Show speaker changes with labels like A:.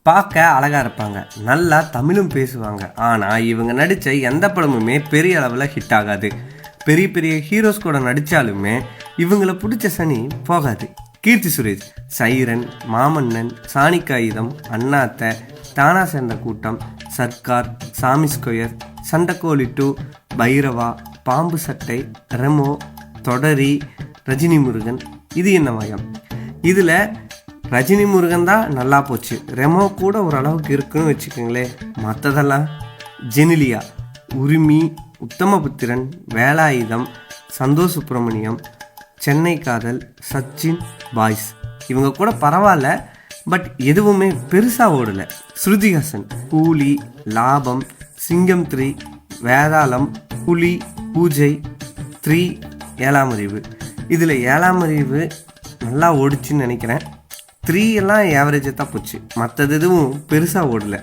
A: பார்க்க அழகாக இருப்பாங்க, நல்லா தமிழும் பேசுவாங்க. ஆனால் இவங்க நடித்த எந்த படமுமே பெரிய அளவில் ஹிட் ஆகாது. பெரிய பெரிய ஹீரோஸ் கூட நடித்தாலுமே இவங்கள பிடிச்ச சனி போகாது. கீர்த்தி சுரேஷ் சைரன், மாமன்னன், சாணிக்காயுதம், அண்ணாத்த, தானா சேர்ந்த கூட்டம், சர்க்கார், சாமி ஸ்கொயர், சண்டைக்கோழி 2, பைரவா, பாம்பு சட்டை, ரெமோ, தொடரி, ரஜினி முருகன், இது என்ன மயம். இதில் ரஜினி முருகன் தான் நல்லா போச்சு. ரெமோ கூட ஓரளவுக்கு இருக்குன்னு வச்சுக்கோங்களேன். மற்றதெல்லாம் ஜெனிலியா, உரிமை, உத்தமபுத்திரன், வேலாயுதம், சந்தோஷ் சுப்பிரமணியம், சென்னை காதல், சச்சின், பாய்ஸ் இவங்க கூட பரவாயில்ல. பட் எதுவுமே பெருசாக ஓடலை. ஸ்ருதிஹாசன் கூலி, லாபம், சிங்கம் 3, வேதாளம், புலி, பூஜை 3, 7ஆம் அறிவு. இதில் 7ஆம் அறிவு நல்லா ஓடிச்சுன்னு நினைக்கிறேன். 3 எல்லாம் ஆவரேஜாக தான் போச்சு. மற்றது எதுவும் பெருசாக ஓடலை.